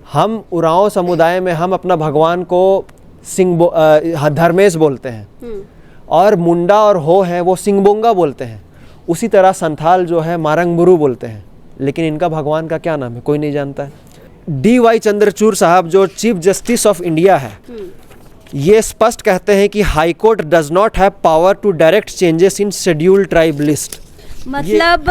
हम उरांव समुदाय में हम अपना भगवान को धर्मेश बोलते हैं और मुंडा और हो है वो सिंगबोंगा बोलते हैं। उसी तरह संथाल जो है मारंगबुरु बोलते हैं, लेकिन इनका भगवान का क्या नाम है कोई नहीं जानता है। DY चंद्रचूड़ साहब जो चीफ जस्टिस ऑफ इंडिया है, ये स्पष्ट कहते हैं कि high court does not have power to direct changes in scheduled tribe list. मतलब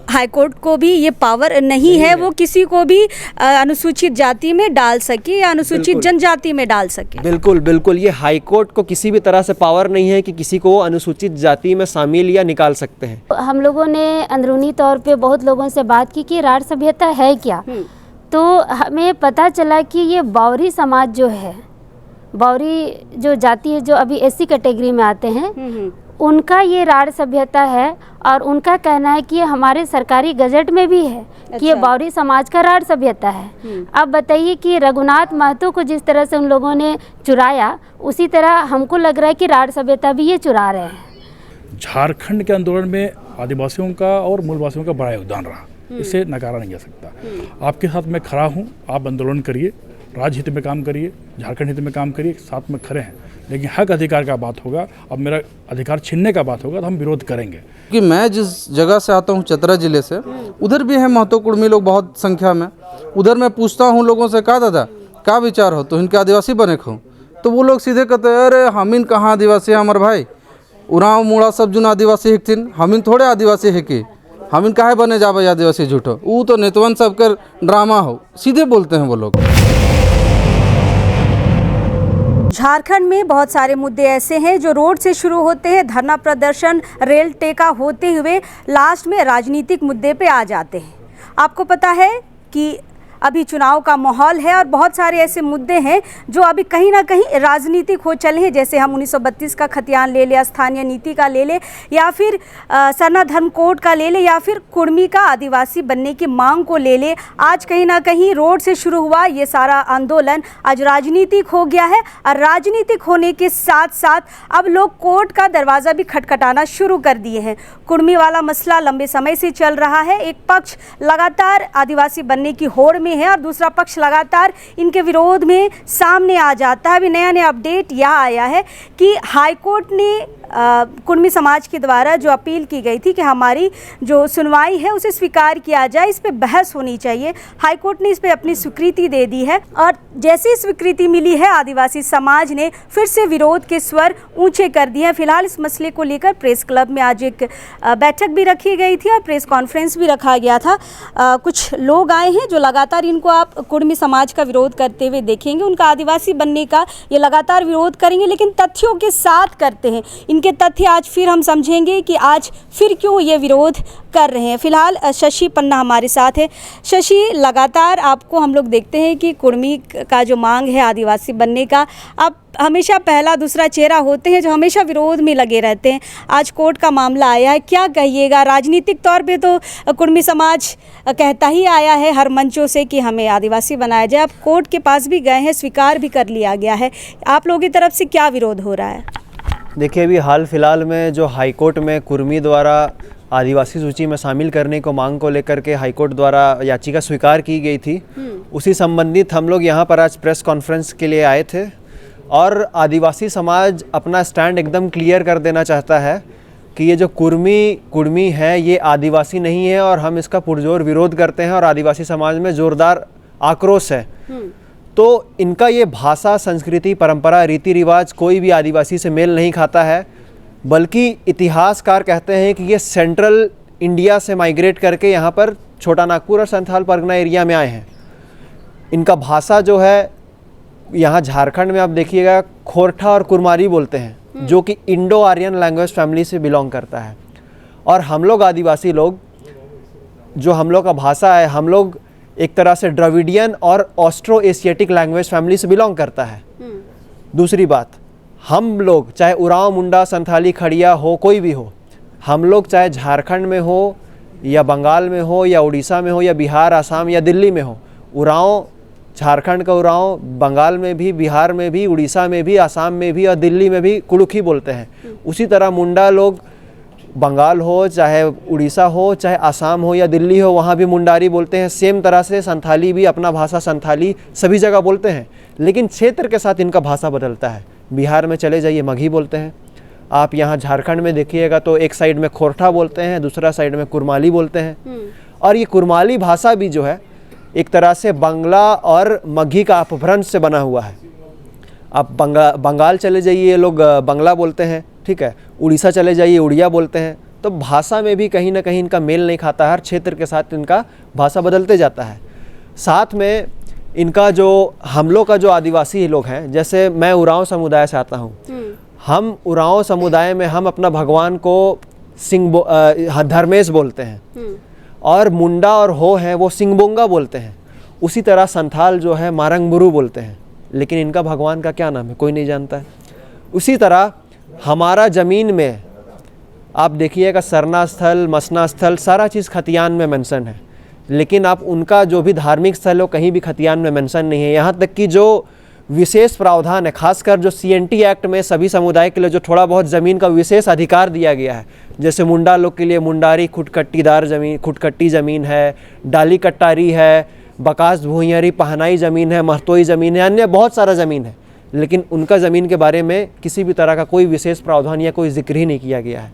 हाई कोर्ट को भी ये पावर नहीं है वो किसी को भी अनुसूचित जाति में डाल सके या अनुसूचित जनजाति में डाल सके। बिल्कुल बिल्कुल, ये हाई कोर्ट को किसी भी तरह से पावर नहीं है कि किसी को अनुसूचित जाति में शामिल या निकाल सकते हैं। हम लोगों ने अंदरूनी तौर पे बहुत लोगों से बात की कि राढ़ सभ्यता है क्या, तो हमें पता चला कि ये बावरी समाज जो है, बावरी जो जाति है जो अभी SC कैटेगरी में आते हैं, उनका ये राढ़ सभ्यता है और उनका कहना है कि ये हमारे सरकारी गजट में भी है कि ये बावरी समाज का राढ़ सभ्यता है। अब बताइए कि रघुनाथ महतो को जिस तरह से उन लोगों ने चुराया, उसी तरह हमको लग रहा है कि राढ़ सभ्यता भी ये चुरा रहे हैं। झारखंड के आंदोलन में आदिवासियों का और मूलवासियों का बड़ा योगदान रहा, इसे नकारा नहीं जा सकता। आपके साथ मैं खड़ा हूँ, आप आंदोलन करिए, राज्य हित में काम करिए, झारखंड हित में काम करिए, साथ में खड़े हैं। लेकिन हक अधिकार का बात होगा, अब मेरा अधिकार छीनने का बात होगा तो हम विरोध करेंगे। कि मैं जिस जगह से आता हूँ चतरा जिले से, उधर भी है महतो कुर्मी लोग बहुत संख्या में। उधर मैं पूछता हूँ लोगों से, कहा दादा क्या विचार हो, तो इनके आदिवासी बने खो, तो वो लोग सीधे कहते हैं अरे हमिन कहाँ आदिवासी है हमारे भाई, उराव मुड़ा सब जुन आदिवासी हिकथिन, हमिन थोड़े आदिवासी है कि हमिन काहे बने जावे आदिवासी झूठो, वो तो नेतवन सबके ड्रामा हो, सीधे बोलते हैं वो लोग। झारखंड में बहुत सारे मुद्दे ऐसे हैं जो रोड से शुरू होते हैं, धरना प्रदर्शन, रेल टेका होते हुए लास्ट में राजनीतिक मुद्दे पे आ जाते हैं। आपको पता है कि अभी चुनाव का माहौल है और बहुत सारे ऐसे मुद्दे हैं जो अभी कहीं ना कहीं राजनीतिक हो चले हैं। जैसे हम 1932 का खतियान ले ले, स्थानीय नीति का ले ले, या फिर सरना धर्म कोड का ले ले, या फिर कुर्मी का आदिवासी बनने की मांग को ले ले। आज कहीं ना कहीं रोड से शुरू हुआ ये सारा आंदोलन आज राजनीतिक हो गया है और राजनीतिक होने के साथ साथ अब लोग कोर्ट का दरवाज़ा भी खटखटाना शुरू कर दिए हैं। कुर्मी वाला मसला लंबे समय से चल रहा है। एक पक्ष लगातार आदिवासी बनने की होड़ में है और दूसरा पक्ष लगातार इनके विरोध में सामने आ जाता है। अभी नया अपडेट यह आया है कि हाईकोर्ट ने कुर्मी समाज के द्वारा जो अपील की गई थी कि हमारी जो सुनवाई है उसे स्वीकार किया जाए, इस पे बहस होनी चाहिए, हाईकोर्ट ने इस पे अपनी स्वीकृति दे दी है। और जैसी स्वीकृति मिली है, आदिवासी समाज ने फिर से विरोध के स्वर ऊंचे कर दिए हैं। फिलहाल इस मसले को लेकर प्रेस क्लब में आज एक बैठक भी रखी गई थी और प्रेस कॉन्फ्रेंस भी रखा गया था। कुछ लोग आए हैं जो लगातार, इनको आप कुर्मी समाज का विरोध करते हुए देखेंगे, उनका आदिवासी बनने का ये लगातार विरोध करेंगे, लेकिन तथ्यों के साथ करते हैं। इनके तथ्य आज फिर हम समझेंगे कि आज फिर क्यों ये विरोध कर रहे हैं। फिलहाल शशि पन्ना हमारे साथ है। शशि, लगातार आपको हम लोग देखते हैं कि कुर्मी का जो मांग है आदिवासी बनने का, आप हमेशा पहला दूसरा चेहरा होते हैं जो हमेशा विरोध में लगे रहते हैं। आज कोर्ट का मामला आया है, क्या कहिएगा? राजनीतिक तौर पे तो कुर्मी समाज कहता ही आया है हर मंचों से कि हमें आदिवासी बनाया जाए। आप कोर्ट के पास भी गए हैं, स्वीकार भी कर लिया गया है, आप लोगों की तरफ से क्या विरोध हो रहा है? देखिए, अभी हाल फिलहाल में जो हाईकोर्ट में कुर्मी द्वारा आदिवासी सूची में शामिल करने को मांग को लेकर के हाईकोर्ट द्वारा याचिका स्वीकार की गई थी, उसी संबंधित हम लोग यहाँ पर आज प्रेस कॉन्फ्रेंस के लिए आए थे और आदिवासी समाज अपना स्टैंड एकदम क्लियर कर देना चाहता है कि ये जो कुर्मी है ये आदिवासी नहीं है और हम इसका पुरजोर विरोध करते हैं और आदिवासी समाज में ज़ोरदार आक्रोश है। तो इनका ये भाषा, संस्कृति, परंपरा, रीति रिवाज कोई भी आदिवासी से मेल नहीं खाता है, बल्कि इतिहासकार कहते हैं कि ये सेंट्रल इंडिया से माइग्रेट करके यहाँ पर छोटा नागपुर और संथाल परगना एरिया में आए हैं। इनका भाषा जो है यहाँ झारखंड में आप देखिएगा खोरठा और कुरमारी बोलते हैं, जो कि इंडो आर्यन लैंग्वेज फैमिली से बिलोंग करता है। और हम लोग आदिवासी लोग, जो हम लोग का भाषा है, हम लोग एक तरह से द्रविडियन और ऑस्ट्रो एशियाटिक लैंग्वेज फैमिली से बिलोंग करता है। दूसरी बात, हम लोग चाहे उरांव, मुंडा, संथाली, खड़िया हो, कोई भी हो, हम लोग चाहे झारखंड में हो या बंगाल में हो या उड़ीसा में हो या बिहार, आसाम या दिल्ली में हो, उरांव, झारखंड का उरांव बंगाल में भी, बिहार में भी, उड़ीसा में भी, आसाम में भी और दिल्ली में भी कुड़ुखी बोलते हैं। उसी तरह मुंडा लोग बंगाल हो, चाहे उड़ीसा हो, चाहे आसाम हो या दिल्ली हो, वहाँ भी मुंडारी बोलते हैं। सेम तरह से संथाली भी अपना भाषा संथाली सभी जगह बोलते हैं, लेकिन क्षेत्र के साथ इनका भाषा बदलता है। बिहार में चले जाइए मगही बोलते हैं, आप यहाँ झारखंड में देखिएगा तो एक साइड में खोरठा बोलते हैं, दूसरा साइड में कुरमाली बोलते हैं। और ये कुरमाली भाषा भी जो है एक तरह से बंगला और मगही का अपभ्रंश से बना हुआ है। आप बंगाल चले जाइए, ये लोग बंगला बोलते हैं, ठीक है। उड़ीसा चले जाइए, उड़िया बोलते हैं। तो भाषा में भी कहीं ना कहीं इनका मेल नहीं खाता है, हर क्षेत्र के साथ इनका भाषा बदलते जाता है। साथ में इनका जो हम लोग का जो आदिवासी लोग हैं, जैसे मैं उरांव समुदाय से आता हूँ, हम उरांव समुदाय में हम अपना भगवान को धर्मेश बोलते हैं, और मुंडा और हो हैं वो सिंगबोंगा बोलते हैं। उसी तरह संथाल जो है मारंगबुरु बोलते हैं, लेकिन इनका भगवान का क्या नाम है कोई नहीं जानता है। उसी तरह हमारा ज़मीन में आप देखिएगा सरना स्थल, मसना स्थल, सारा चीज़ खतियान में मेंशन है, लेकिन आप उनका जो भी धार्मिक स्थल हो कहीं भी खतियान में मेंशन नहीं है। यहाँ तक कि जो विशेष प्रावधान है, खासकर जो CNT एक्ट में सभी समुदाय के लिए जो थोड़ा बहुत ज़मीन का विशेष अधिकार दिया गया है, जैसे मुंडा लोग के लिए मुंडारी खुटकट्टी ज़मीन है, डाली कट्टारी है, बकास भूइयारी पहनाई ज़मीन है, महतोई ज़मीन है, अन्य बहुत सारा ज़मीन है, लेकिन उनका ज़मीन के बारे में किसी भी तरह का कोई विशेष प्रावधान या कोई जिक्र ही नहीं किया गया है।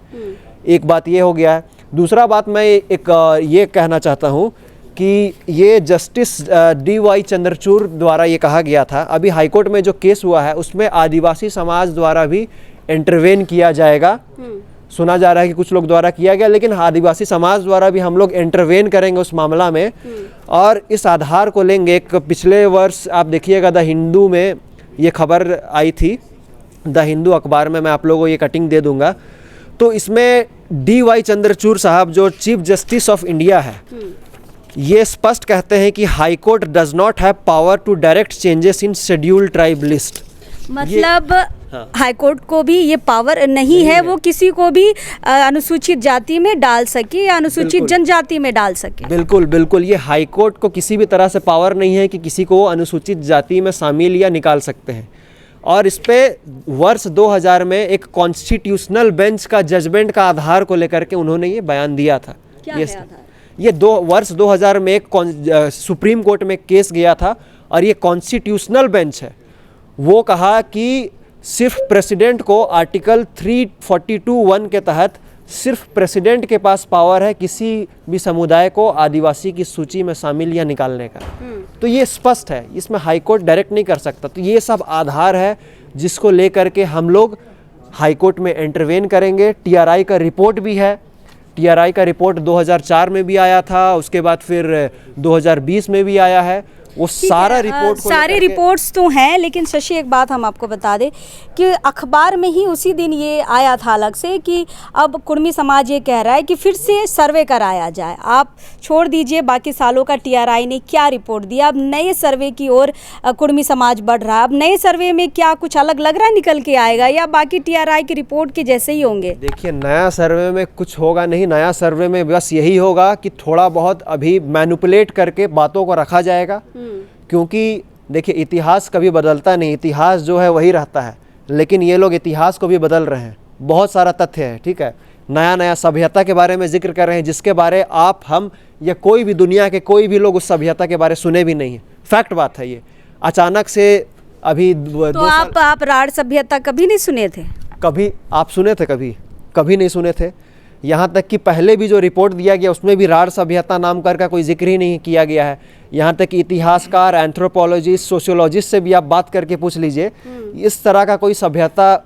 एक बात ये हो गया है। दूसरा बात मैं ये कहना चाहता हूँ कि ये जस्टिस DY चंद्रचूड़ द्वारा ये कहा गया था, अभी हाईकोर्ट में जो केस हुआ है उसमें आदिवासी समाज द्वारा भी इंटरवेन किया जाएगा। सुना जा रहा है कि कुछ लोग द्वारा किया गया, लेकिन आदिवासी समाज द्वारा भी हम लोग इंटरवेन करेंगे उस मामला में, और इस आधार को लेंगे। एक पिछले वर्ष आप देखिएगा द हिंदू में ये खबर आई थी, द हिंदू अखबार में, मैं आप लोगों को ये कटिंग दे दूंगा। तो इसमें DY चंद्रचूड़ साहब जो चीफ जस्टिस ऑफ इंडिया है, ये स्पष्ट कहते हैं कि high court does not have power to direct changes in schedule tribe list. मतलब हाई कोर्ट को भी ये पावर नहीं है वो किसी को भी अनुसूचित जाति में डाल सके या अनुसूचित जनजाति में डाल सके। बिल्कुल बिल्कुल, ये हाई कोर्ट को किसी भी तरह से पावर नहीं है कि किसी को अनुसूचित जाति में शामिल या निकाल सकते हैं। और इस पे वर्ष 2000 में एक कॉन्स्टिट्यूशनल बेंच का जजमेंट का आधार को लेकर के उन्होंने ये बयान दिया था। क्या है आधार? ये वर्ष 2000 में एक सुप्रीम कोर्ट में केस गया था, और ये कॉन्स्टिट्यूशनल बेंच है, वो कहा कि सिर्फ प्रेसिडेंट को आर्टिकल 342(1) के तहत सिर्फ प्रेसिडेंट के पास पावर है किसी भी समुदाय को आदिवासी की सूची में शामिल या निकालने का। तो ये स्पष्ट है, इसमें हाई कोर्ट डायरेक्ट नहीं कर सकता। तो ये सब आधार है जिसको लेकर के हम लोग हाई कोर्ट में इंटरवेन करेंगे। TRI का रिपोर्ट भी है, TRI का रिपोर्ट 2004 में भी आया था, उसके बाद फिर 2020 में भी आया है। वो सारा रिपोर्ट सारे रिपोर्ट्स तो हैं, लेकिन शशि एक बात हम आपको बता दें कि अखबार में ही उसी दिन ये आया था अलग से कि अब कुर्मी समाज ये कह रहा है कि फिर से सर्वे कराया जाए। आप छोड़ दीजिए बाकी सालों का TRI ने क्या रिपोर्ट दिया, अब नए सर्वे की ओर कुर्मी समाज बढ़ रहा है। अब नए सर्वे में क्या कुछ अलग लग रहा है निकल के आएगा, या बाकी TRI की रिपोर्ट के जैसे ही होंगे? देखिए, नया सर्वे में कुछ होगा नहीं। नया सर्वे में बस यही होगा कि थोड़ा बहुत अभी मैनिपुलेट करके बातों को रखा जाएगा, क्योंकि देखिए इतिहास कभी बदलता नहीं, इतिहास जो है वही रहता है, लेकिन ये लोग इतिहास को भी बदल रहे हैं। बहुत सारा तथ्य है, ठीक है, नया नया सभ्यता के बारे में जिक्र कर रहे हैं जिसके बारे आप, हम या कोई भी दुनिया के कोई भी लोग उस सभ्यता के बारे सुने भी नहीं है। फैक्ट बात है ये। अचानक से अभी तो आप राढ़ सभ्यता कभी नहीं सुने थे? कभी आप सुने थे? कभी नहीं सुने थे। यहाँ तक कि पहले भी जो रिपोर्ट दिया गया उसमें भी राढ़ सभ्यता नाम का कोई जिक्र ही नहीं किया गया है। यहाँ तक कि इतिहासकार, एंथ्रोपोलॉजिस्ट, सोशियोलॉजिस्ट से भी आप बात करके पूछ लीजिए, इस तरह का कोई सभ्यता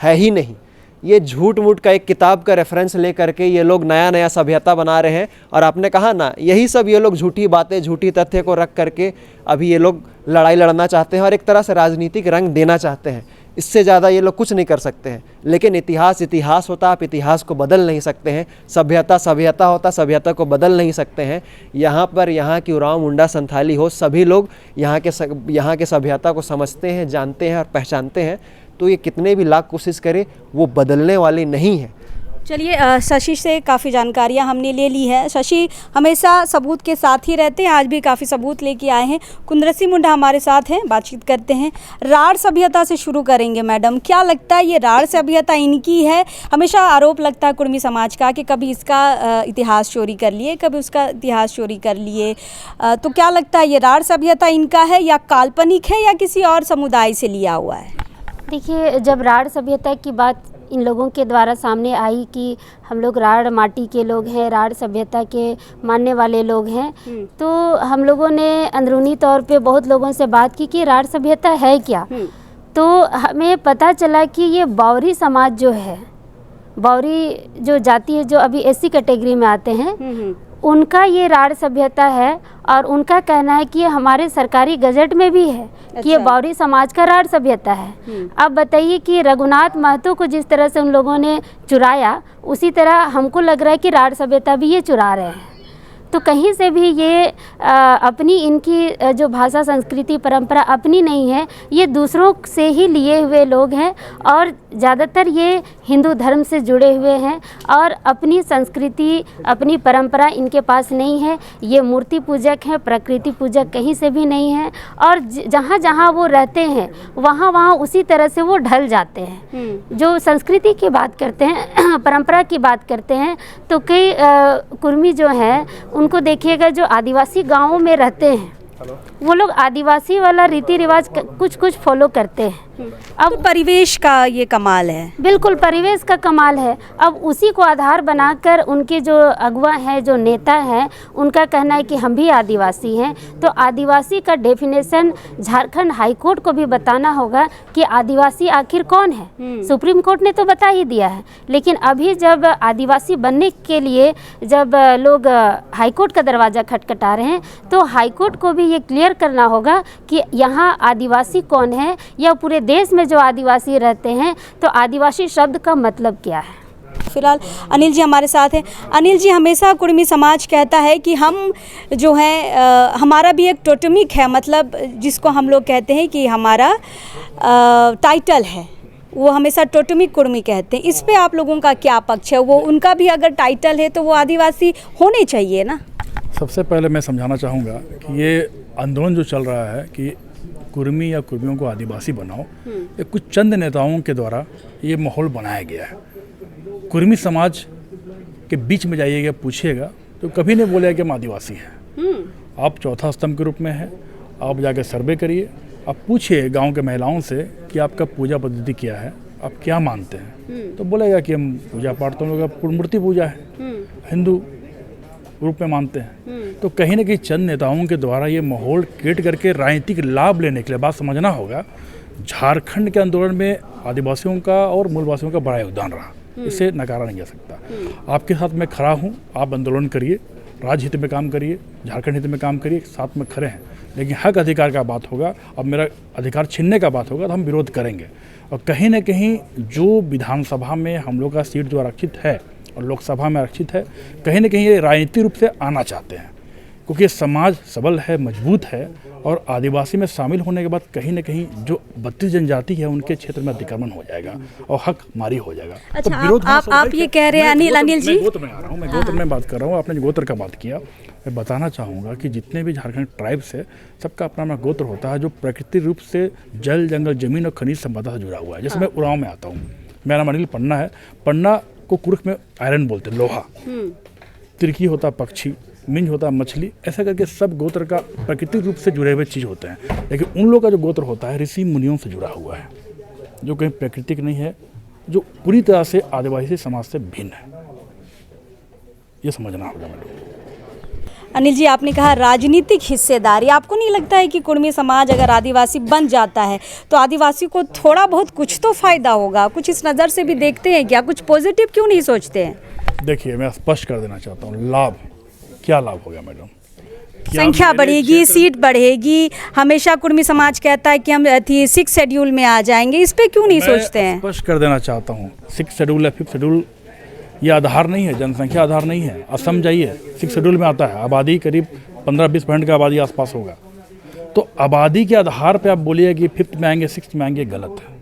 है ही नहीं। ये झूठ मूठ का एक किताब का रेफरेंस ले करके ये लोग नया नया सभ्यता बना रहे हैं। और आपने कहा ना, यही सब ये लोग झूठी बातें, झूठी तथ्य को रख करके अभी ये लोग लड़ाई लड़ना चाहते हैं और एक तरह से राजनीतिक रंग देना चाहते हैं। इससे ज़्यादा ये लोग कुछ नहीं कर सकते हैं। लेकिन इतिहास इतिहास होता, आप इतिहास को बदल नहीं सकते हैं। सभ्यता सभ्यता होता, सभ्यता को बदल नहीं सकते हैं। यहाँ पर यहाँ की उरांव, मुंडा, संथाली हो, सभी लोग यहाँ के सभ्यता को समझते हैं, जानते हैं और पहचानते हैं। तो ये कितने भी लाख कोशिश करें वो बदलने वाली नहीं है। चलिए शशि से काफ़ी जानकारियां हमने ले ली है। शशि हमेशा सबूत के साथ ही रहते हैं, आज भी काफ़ी सबूत लेके आए हैं। कुंद्रसी मुंडा हमारे साथ हैं, बातचीत करते हैं। राढ़ सभ्यता से शुरू करेंगे मैडम, क्या लगता है ये राढ़ सभ्यता इनकी है? हमेशा आरोप लगता है कुर्मी समाज का कि कभी इसका इतिहास चोरी कर लिए, कभी उसका इतिहास चोरी कर लिए, तो क्या लगता है ये राढ़ सभ्यता इनका है या काल्पनिक है या किसी और समुदाय से लिया हुआ है? देखिए, जब राढ़ सभ्यता की बात इन लोगों के द्वारा सामने आई कि हम लोग राढ़ माटी के लोग हैं, राढ़ सभ्यता के मानने वाले लोग हैं, तो हम लोगों ने अंदरूनी तौर पे बहुत लोगों से बात की कि राढ़ सभ्यता है क्या। तो हमें पता चला कि ये बावरी समाज जो है, बावरी जो जाति है जो अभी एससी कैटेगरी में आते हैं, उनका ये राढ़ सभ्यता है। और उनका कहना है कि ये हमारे सरकारी गजट में भी है कि ये बावरी समाज का राढ़ सभ्यता है। अब बताइए कि रघुनाथ महतो को जिस तरह से उन लोगों ने चुराया, उसी तरह हमको लग रहा है कि राढ़ सभ्यता भी ये चुरा रहे हैं। तो कहीं से भी ये अपनी इनकी जो भाषा संस्कृति परंपरा अपनी नहीं है, ये दूसरों से ही लिए हुए लोग हैं और ज़्यादातर ये हिंदू धर्म से जुड़े हुए हैं और अपनी संस्कृति अपनी परंपरा इनके पास नहीं है। ये मूर्ति पूजक हैं, प्रकृति पूजक कहीं से भी नहीं है और जहाँ जहाँ वो रहते हैं वहाँ वहाँ उसी तरह से वो ढल जाते हैं। जो संस्कृति की बात करते हैं, परंपरा की बात करते हैं, तो कई कुर्मी जो हैं उनको देखिएगा जो आदिवासी गांवों में रहते हैं, वो लोग आदिवासी वाला रीति रिवाज कुछ कुछ फॉलो करते हैं। अब तो परिवेश का ये कमाल है, बिल्कुल परिवेश का कमाल है। अब उसी को आधार बनाकर उनके जो अगुआ हैं, जो नेता हैं, उनका कहना है कि हम भी आदिवासी हैं। तो आदिवासी का डेफिनेशन झारखंड हाई कोर्ट को भी बताना होगा कि आदिवासी आखिर कौन है। सुप्रीम कोर्ट ने तो बता ही दिया है, लेकिन अभी जब आदिवासी बनने के लिए जब लोग हाई कोर्ट का दरवाज़ा खटखटा रहे हैं, तो हाई कोर्ट को भी ये क्लियर करना होगा कि यहाँ आदिवासी कौन है, या पूरे देश में जो आदिवासी रहते हैं तो आदिवासी शब्द का मतलब क्या है। फिलहाल अनिल जी हमारे साथ हैं। अनिल जी, हमेशा कुर्मी समाज कहता है कि हम जो है हमारा भी एक टोटमिक है, मतलब जिसको हम लोग कहते हैं कि हमारा टाइटल है, वो हमेशा टोटमिक कुर्मी कहते हैं। इस पे आप लोगों का क्या पक्ष है? वो उनका भी अगर टाइटल है तो वो आदिवासी होने चाहिए ना? सबसे पहले मैं समझाना चाहूँगा कि ये आंदोलन जो चल रहा है कि कुर्मी या कुर्मियों को आदिवासी बनाओ, ये कुछ चंद नेताओं के द्वारा ये माहौल बनाया गया है। कुर्मी समाज के बीच में जाइएगा, पूछिएगा तो कभी नहीं बोलेगा कि हम आदिवासी हैं। आप चौथा स्तंभ के रूप में हैं। आप जाके सर्वे करिए, आप पूछिए गांव के महिलाओं से कि आपका पूजा पद्धति क्या है, आप क्या मानते हैं, तो बोलेगा कि हम पूजा पाठ तो हम लोग का मूर्ति पूजा है, हिंदू रूप में मानते हैं। तो कहीं ना कहीं चंद नेताओं के द्वारा ये माहौल क्रिएट करके राजनीतिक लाभ लेने के लिए, बात समझना होगा, झारखंड के आंदोलन में आदिवासियों का और मूलवासियों का बड़ा योगदान रहा, इसे नकारा नहीं जा सकता। आपके साथ मैं खड़ा हूँ, आप आंदोलन करिए, राज्य हित में काम करिए, झारखंड हित में काम करिए, साथ में खड़े हैं। लेकिन हक अधिकार का बात होगा, अब मेरा अधिकार छीनने का बात होगा तो हम विरोध करेंगे। और कहीं ना कहीं जो विधानसभा में हम लोग का सीट जो आरक्षित है और लोकसभा में आरक्षित है, कहीं ना कहीं ये राजनीतिक रूप से आना चाहते हैं, क्योंकि समाज सबल है, मजबूत है और आदिवासी में शामिल होने के बाद कहीं ना कहीं जो 32 जनजाति है उनके क्षेत्र में अतिक्रमण हो जाएगा और हक मारी हो जाएगा। अच्छा, तो विरोध आप ये कह रहे हैं अनिल जी? मैं गोत्र में आ रहा हूँ, मैं गोत्र में बात कर रहा हूँ। आपने गोत्र का बात किया, मैं बताना चाहूँगा कि जितने भी झारखंड ट्राइब्स है, सबका अपना अपना गोत्र होता है जो प्रकृति रूप से जल, जंगल, जमीन और खनिज संपदा से जुड़ा हुआ है। जैसे मैं उरांव में आता हूँ, मेरा नाम अनिल पन्ना है। पन्ना को कुर्ख में आयरन बोलते हैं, लोहा। तिरकी होता पक्षी, मिंज होता मछली, ऐसा करके सब गोत्र का प्राकृतिक रूप से जुड़े हुए चीज़ होते हैं। लेकिन उन लोगों का जो गोत्र होता है ऋषि मुनियों से जुड़ा हुआ है, जो कहीं प्राकृतिक नहीं है, जो पूरी तरह से आदिवासी समाज से भिन्न है। ये समझना होगा मैडम। अनिल जी, आपने कहा राजनीतिक हिस्सेदारी, आपको नहीं लगता है कि कुर्मी समाज अगर आदिवासी बन जाता है तो आदिवासी को थोड़ा बहुत कुछ तो फायदा होगा? कुछ इस नज़र से भी देखते हैं क्या? कुछ पॉजिटिव क्यों नहीं सोचते हैं? देखिए, मैं स्पष्ट कर देना चाहता हूँ, लाभ क्या लाभ होगा मैडम? संख्या बढ़ेगी, सीट बढ़ेगी। हमेशा कुर्मी समाज कहता है कि हम 6 शेड्यूल में आ जाएंगे, इस पे क्यों नहीं सोचते हैं? स्पष्ट कर देना चाहता हूँ, 6 शेड्यूल या 5th शेड्यूल ये आधार नहीं है, जनसंख्या आधार नहीं है। असम जाइए, 6 शेड्यूल में आता है, आबादी करीब 15-20% का आबादी आसपास होगा। तो आबादी के आधार पे आप बोलिए कि 5th में आएंगे, 6th में आएंगे, गलत है।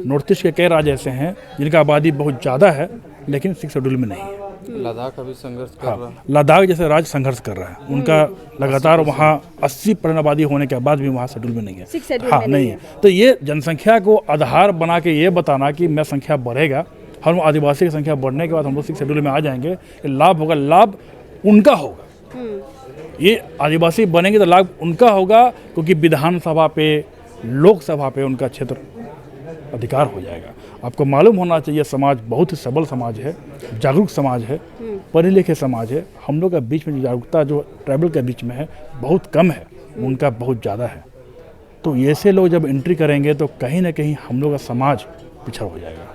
नॉर्थ ईस्ट के कई राज्य ऐसे हैं जिनका आबादी बहुत ज़्यादा है लेकिन 6 शेड्यूल में नहीं है। लद्दाख अभी संघर्ष कर रहा है। लद्दाख जैसे राज्य संघर्ष कर रहा है, उनका लगातार वहाँ 80% आबादी होने के बाद भी वहाँ शेड्यूल में नहीं है। 6 शेड्यूल हाँ में नहीं है। तो ये जनसंख्या को आधार बना के ये बताना कि मैं संख्या बढ़ेगा, हम आदिवासी की संख्या बढ़ने के बाद हम लोग 6 शेड्यूल में आ जाएंगे, ये लाभ होगा, लाभ उनका होगा। ये आदिवासी बनेंगे तो लाभ उनका होगा, क्योंकि विधानसभा पे, लोकसभा पे उनका क्षेत्र अधिकार हो जाएगा। आपको मालूम होना चाहिए समाज बहुत ही सबल समाज है, जागरूक समाज है, पढ़े लिखे समाज है। हम लोग के बीच में जो जागरूकता जो ट्राइबल के बीच में है बहुत कम है, उनका बहुत ज़्यादा है। तो ऐसे लोग जब एंट्री करेंगे तो कहीं ना कहीं हम लोग का समाज पिछड़ हो जाएगा,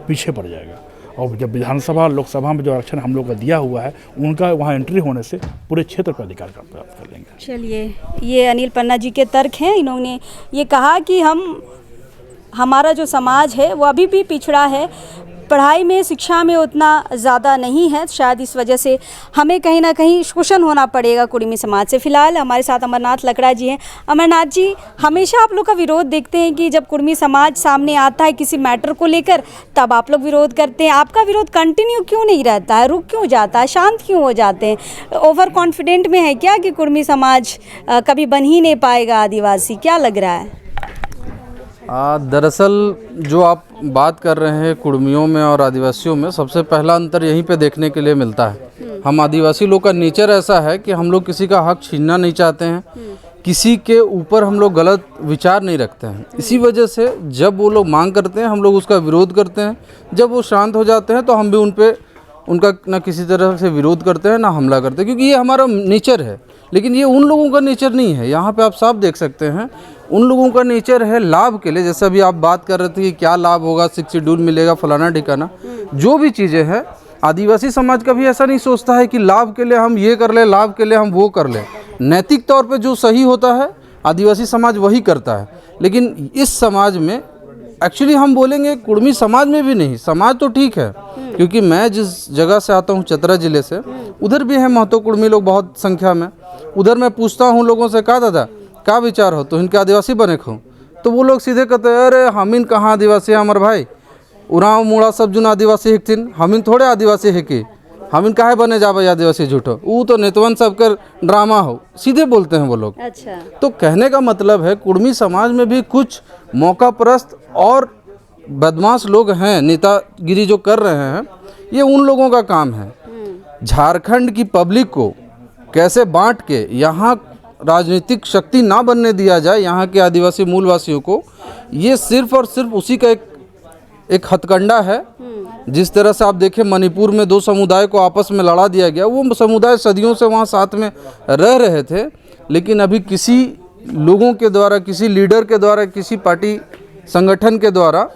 पीछे पड़ जाएगा। और जब विधानसभा लोकसभा में जो आरक्षण हम लोग का दिया हुआ है, उनका वहाँ एंट्री होने से पूरे क्षेत्र पर अधिकार प्राप्त कर लेंगे। चलिए, ये अनिल पन्ना जी के तर्क हैं। इन्होंने ये कहा कि हमारा जो समाज है वो अभी भी पिछड़ा है, पढ़ाई में, शिक्षा में उतना ज़्यादा नहीं है। शायद इस वजह से हमें कहीं ना कहीं शोषण होना पड़ेगा कुर्मी समाज से। फिलहाल हमारे साथ अमरनाथ लकड़ा जी हैं। अमरनाथ जी, हमेशा आप लोग का विरोध देखते हैं कि जब कुर्मी समाज सामने आता है किसी मैटर को लेकर तब आप लोग विरोध करते हैं। आपका विरोध कंटिन्यू क्यों नहीं रहता है, रुक क्यों जाता है, शांत क्यों हो जाते हैं? ओवर कॉन्फिडेंट में है क्या कि कुर्मी समाज कभी बन ही नहीं पाएगा आदिवासी? क्या लग रहा है? दरअसल जो आप बात कर रहे हैं कुर्मियों में और आदिवासियों में, सबसे पहला अंतर यहीं पे देखने के लिए मिलता है। हम आदिवासी लोग का नेचर ऐसा है कि हम लोग किसी का हक छीनना नहीं चाहते हैं, किसी के ऊपर हम लोग गलत विचार नहीं रखते हैं। इसी वजह से जब वो लोग मांग करते हैं हम लोग उसका विरोध करते हैं, जब वो शांत हो जाते हैं तो हम भी उनका ना किसी तरह से विरोध करते हैं ना हमला करते हैं, क्योंकि ये हमारा नेचर है। लेकिन ये उन लोगों का नेचर नहीं है। यहाँ पे आप साफ देख सकते हैं, उन लोगों का नेचर है लाभ के लिए। जैसे अभी आप बात कर रहे थे कि क्या लाभ होगा, 6 शेड्यूल मिलेगा, फलाना ठिकाना, जो भी चीज़ें हैं, आदिवासी समाज कभी ऐसा नहीं सोचता है कि लाभ के लिए हम ये कर लें, लाभ के लिए हम वो कर लें। नैतिक तौर पे जो सही होता है आदिवासी समाज वही करता है। लेकिन इस समाज में एक्चुअली हम बोलेंगे कुर्मी समाज में भी नहीं, समाज तो ठीक है, क्योंकि मैं जिस जगह से आता हूँ चतरा ज़िले से, उधर भी है महतो कुर्मी लोग बहुत संख्या में। उधर मैं पूछता हूँ लोगों से, कहा दादा क्या विचार हो, तो इनके आदिवासी बने खो, तो वो लोग सीधे कहते हैं अरे हमिन कहाँ आदिवासी है हमारे भाई, उराव मुड़ा सब जुन आदिवासी हिकथिन, हमिन थोड़े आदिवासी है कि हमिन काहे बने जावे आदिवासी झूठो, वो तो नेतवन सबकर ड्रामा हो, सीधे बोलते हैं वो लोग। अच्छा, तो कहने का मतलब है कुर्मी समाज में भी कुछ मौकापरस्त और बदमाश लोग हैं, नेतागिरी जो कर रहे हैं, ये उन लोगों का काम है। झारखंड की पब्लिक को कैसे बांट के यहाँ राजनीतिक शक्ति ना बनने दिया जाए यहाँ के आदिवासी मूलवासियों को, ये सिर्फ और सिर्फ उसी का एक हथकंडा है। जिस तरह से आप देखें मणिपुर में 2 समुदाय को आपस में लड़ा दिया गया, वो समुदाय सदियों से वहाँ साथ में रह रहे थे, लेकिन अभी किसी लोगों के द्वारा, किसी लीडर के द्वारा, किसी पार्टी संगठन के द्वारा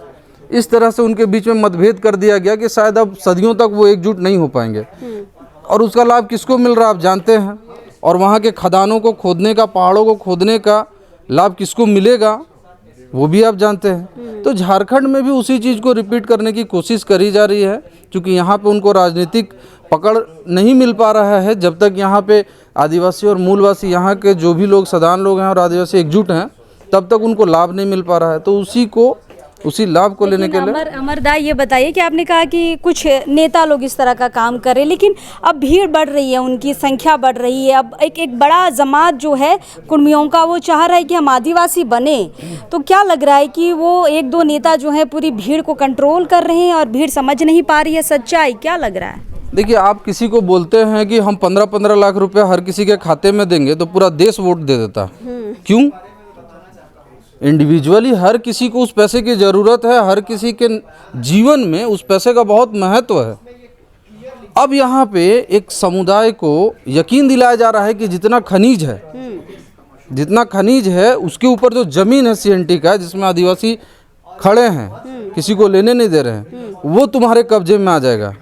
इस तरह से उनके बीच में मतभेद कर दिया गया कि शायद अब सदियों तक वो एकजुट नहीं हो पाएंगे। और उसका लाभ किसको मिल रहा है आप जानते हैं, और वहाँ के खदानों को खोदने का, पहाड़ों को खोदने का लाभ किसको मिलेगा वो भी आप जानते हैं। तो झारखंड में भी उसी चीज़ को रिपीट करने की कोशिश करी जा रही है, क्योंकि यहाँ पे उनको राजनीतिक पकड़ नहीं मिल पा रहा है। जब तक यहाँ पे आदिवासी और मूलवासी, यहाँ के जो भी लोग सदान लोग हैं और आदिवासी एकजुट हैं, तब तक उनको लाभ नहीं मिल पा रहा है। तो उसी लाभ को लेने के लिए अमरदा, ये बताइए कि आपने कहा कि कुछ नेता लोग इस तरह का काम कर रहे हैं, लेकिन अब भीड़ बढ़ रही है, उनकी संख्या बढ़ रही है। अब एक बड़ा जमात जो है कुर्मियों का, वो चाह रहा है कि हम आदिवासी बने। तो क्या लग रहा है कि वो 1-2 नेता जो है पूरी भीड़ को कंट्रोल कर रहे हैं और भीड़ समझ नहीं पा रही है सच्चाई? क्या लग रहा है? देखिए, आप किसी को बोलते हैं कि हम 15-15 लाख रुपए हर किसी के खाते में देंगे तो पूरा देश वोट दे देता। क्यों? इंडिविजुअली हर किसी को उस पैसे की ज़रूरत है, हर किसी के जीवन में उस पैसे का बहुत महत्व है। अब यहाँ पे एक समुदाय को यकीन दिलाया जा रहा है कि जितना खनिज है उसके ऊपर जो ज़मीन है CNT का, जिसमें आदिवासी खड़े हैं, किसी को लेने नहीं दे रहे हैं, वो तुम्हारे कब्जे में आ जाएगा।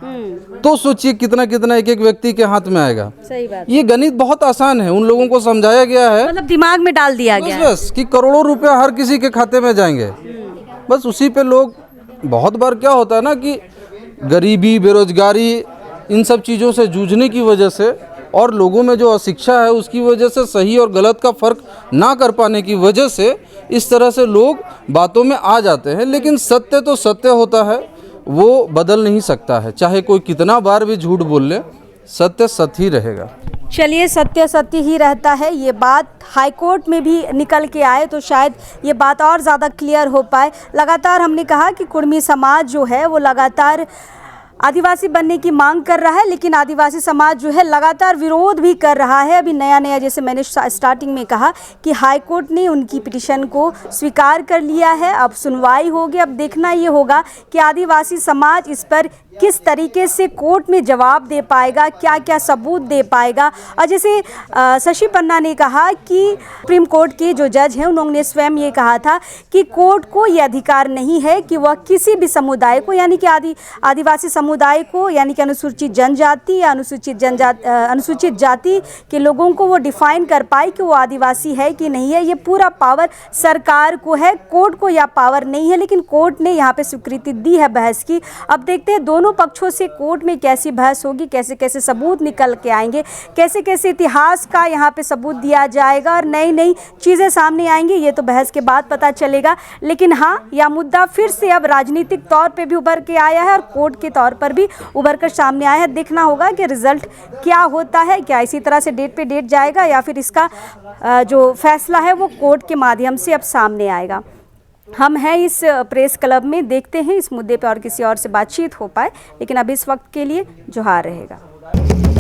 तो सोचिए कितना एक व्यक्ति के हाथ में आएगा। सही बात। ये गणित बहुत आसान है, उन लोगों को समझाया गया है, मतलब दिमाग में डाल दिया गया है बस कि करोड़ों रुपए हर किसी के खाते में जाएंगे। बस उसी पे लोग, बहुत बार क्या होता है ना कि गरीबी, बेरोजगारी, इन सब चीज़ों से जूझने की वजह से और लोगों में जो अशिक्षा है उसकी वजह से, सही और गलत का फ़र्क ना कर पाने की वजह से इस तरह से लोग बातों में आ जाते हैं। लेकिन सत्य तो सत्य होता है। वो बदल नहीं सकता है, चाहे कोई कितना बार भी झूठ बोल ले, सत्य सत्य ही रहेगा। चलिए, सत्य सत्य ही रहता है, ये बात हाईकोर्ट में भी निकल के आए तो शायद ये बात और ज़्यादा क्लियर हो पाए। लगातार हमने कहा कि कुर्मी समाज जो है वो लगातार आदिवासी बनने की मांग कर रहा है, लेकिन आदिवासी समाज जो है लगातार विरोध भी कर रहा है। अभी नया नया, जैसे मैंने स्टार्टिंग में कहा कि हाई कोर्ट ने उनकी पिटीशन को स्वीकार कर लिया है, अब सुनवाई होगी। अब देखना ये होगा कि आदिवासी समाज इस पर किस तरीके से कोर्ट में जवाब दे पाएगा, क्या क्या सबूत दे पाएगा। और जैसे शशि पन्ना ने कहा कि सुप्रीम कोर्ट के जो जज हैं उन्होंने स्वयं ये कहा था कि कोर्ट को ये अधिकार नहीं है कि वह किसी भी समुदाय को, यानी कि आदिवासी समुदाय को, यानी कि अनुसूचित जनजाति या अनुसूचित जाति के लोगों को वो डिफाइन कर पाए कि वो आदिवासी है कि नहीं है। ये पूरा पावर सरकार को है, कोर्ट को यह पावर नहीं है। लेकिन कोर्ट ने यहाँ पे स्वीकृति दी है बहस की। अब देखते हैं दोनों पक्षों से कोर्ट में कैसी बहस होगी, कैसे कैसे सबूत निकल के आएंगे, कैसे कैसे इतिहास का यहाँ पे सबूत दिया जाएगा और नई नई चीज़ें सामने आएंगी। ये तो बहस के बाद पता चलेगा। लेकिन हाँ, यह मुद्दा फिर से अब राजनीतिक तौर पे भी उभर के आया है और कोर्ट के तौर पर भी उभर कर सामने आया है। देखना होगा कि रिजल्ट क्या होता है, क्या इसी तरह से डेट पे डेट जाएगा या फिर इसका जो फैसला है वो कोर्ट के माध्यम से अब सामने आएगा। हम हैं इस प्रेस क्लब में, देखते हैं इस मुद्दे पर और किसी और से बातचीत हो पाए। लेकिन अब इस वक्त के लिए जोहार रहेगा।